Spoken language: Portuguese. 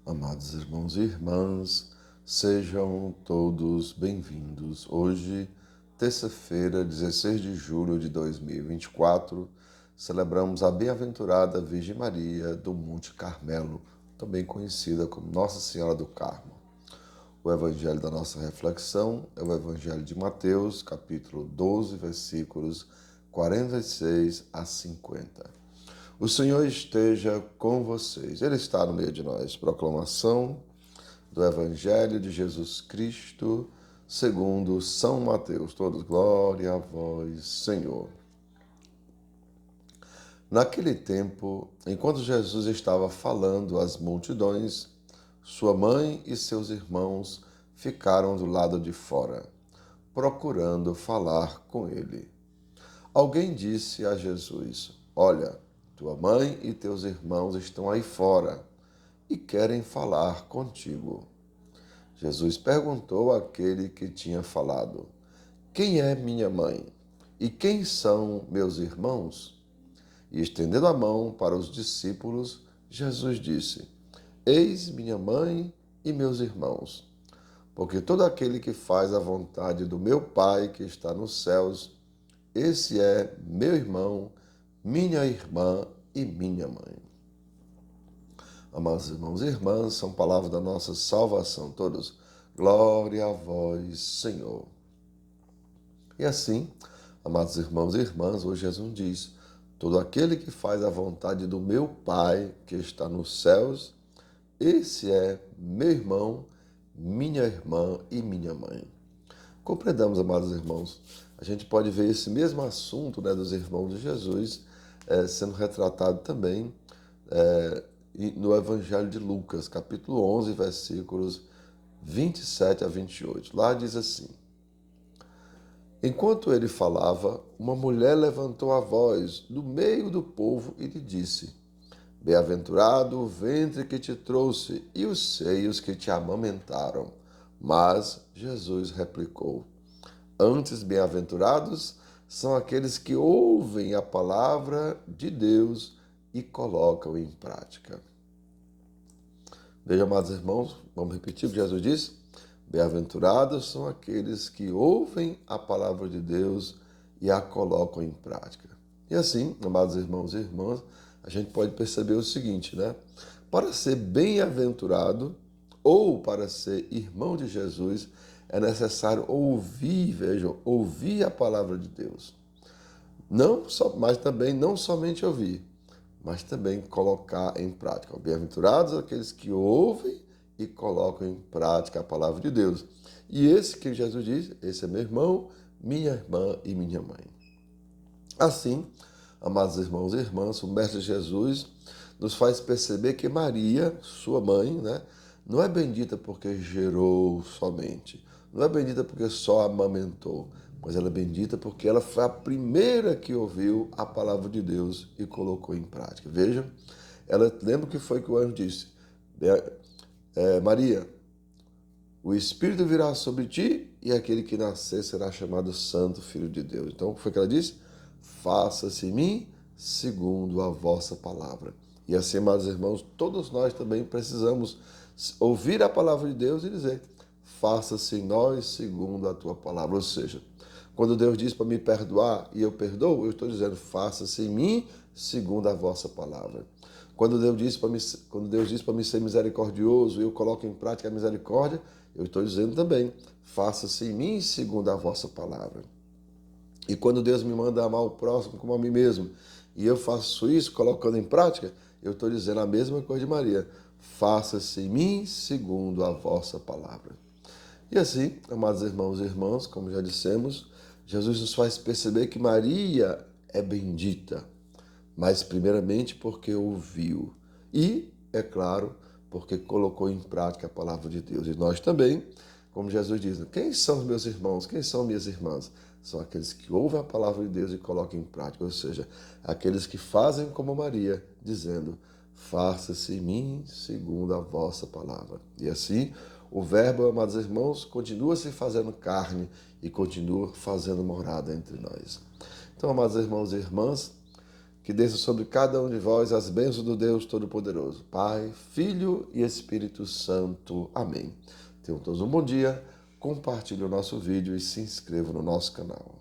Amados irmãos e irmãs, sejam todos bem-vindos. Hoje, terça-feira, 16 de julho de 2024, celebramos a bem-aventurada Virgem Maria do Monte Carmelo, também conhecida como Nossa Senhora do Carmo. O evangelho da nossa reflexão é o evangelho de Mateus, capítulo 12, versículos 46 a 50. O Senhor esteja com vocês. Ele está no meio de nós. Proclamação do Evangelho de Jesus Cristo, segundo São Mateus. Todos, glória a vós, Senhor. Naquele tempo, enquanto Jesus estava falando às multidões, sua mãe e seus irmãos ficaram do lado de fora, procurando falar com ele. Alguém disse a Jesus: Olha, tua mãe e teus irmãos estão aí fora e querem falar contigo. Jesus perguntou àquele que tinha falado: Quem é minha mãe? E quem são meus irmãos? E estendendo a mão para os discípulos, Jesus disse: Eis minha mãe e meus irmãos. Porque todo aquele que faz a vontade do meu Pai que está nos céus, esse é meu irmão, minha irmã e minha mãe. Amados irmãos e irmãs, são palavras da nossa salvação. Todos, glória a vós, Senhor. E assim, amados irmãos e irmãs, hoje Jesus diz: todo aquele que faz a vontade do meu Pai que está nos céus, esse é meu irmão, minha irmã e minha mãe. Compreendamos, amados irmãos, a gente pode ver esse mesmo assunto, dos irmãos de Jesus sendo retratado também no Evangelho de Lucas, capítulo 11, versículos 27 a 28. Lá diz assim: Enquanto ele falava, uma mulher levantou a voz do meio do povo e lhe disse: Bem-aventurado o ventre que te trouxe e os seios que te amamentaram. Mas Jesus replicou: Antes, bem-aventurados são aqueles que ouvem a palavra de Deus e colocam em prática. Vejam, amados irmãos, vamos repetir o que Jesus disse? Bem-aventurados são aqueles que ouvem a palavra de Deus e a colocam em prática. E assim, amados irmãos e irmãs, a gente pode perceber o seguinte, Para ser bem-aventurado ou para ser irmão de Jesus, é necessário ouvir, vejam, ouvir a palavra de Deus. Mas também não somente ouvir, mas também colocar em prática. Bem-aventurados aqueles que ouvem e colocam em prática a palavra de Deus. E esse que Jesus diz, esse é meu irmão, minha irmã e minha mãe. Assim, amados irmãos e irmãs, o Mestre Jesus nos faz perceber que Maria, sua mãe, não é bendita porque gerou somente, não é bendita porque só amamentou, mas ela é bendita porque ela foi a primeira que ouviu a palavra de Deus e colocou em prática. Vejam, ela lembra que foi que o anjo disse: Maria, o Espírito virá sobre ti e aquele que nascer será chamado Santo Filho de Deus. Então, o que foi que ela disse? Faça-se em mim segundo a vossa palavra. E assim, amados irmãos, todos nós também precisamos ouvir a palavra de Deus e dizer: faça-se em nós segundo a tua palavra. Ou seja, quando Deus diz para me perdoar e eu perdoo, eu estou dizendo: faça-se em mim segundo a vossa palavra. Quando Deus diz para mim ser misericordioso e eu coloco em prática a misericórdia, eu estou dizendo também: faça-se em mim segundo a vossa palavra. E quando Deus me manda amar o próximo como a mim mesmo, e eu faço isso colocando em prática, eu estou dizendo a mesma coisa de Maria: faça-se em mim segundo a vossa palavra. E assim, amados irmãos e irmãs, como já dissemos, Jesus nos faz perceber que Maria é bendita, mas primeiramente porque ouviu e, é claro, porque colocou em prática a palavra de Deus. E nós também, como Jesus diz: quem são os meus irmãos? Quem são minhas irmãs? São aqueles que ouvem a palavra de Deus e colocam em prática, ou seja, aqueles que fazem como Maria, dizendo: faça-se em mim segundo a vossa palavra. E assim, o verbo, amados irmãos, continua se fazendo carne e continua fazendo morada entre nós. Então, amados irmãos e irmãs, que desça sobre cada um de vós as bênçãos do Deus Todo-Poderoso, Pai, Filho e Espírito Santo. Amém. Tenham todos um bom dia, compartilhe o nosso vídeo e se inscreva no nosso canal.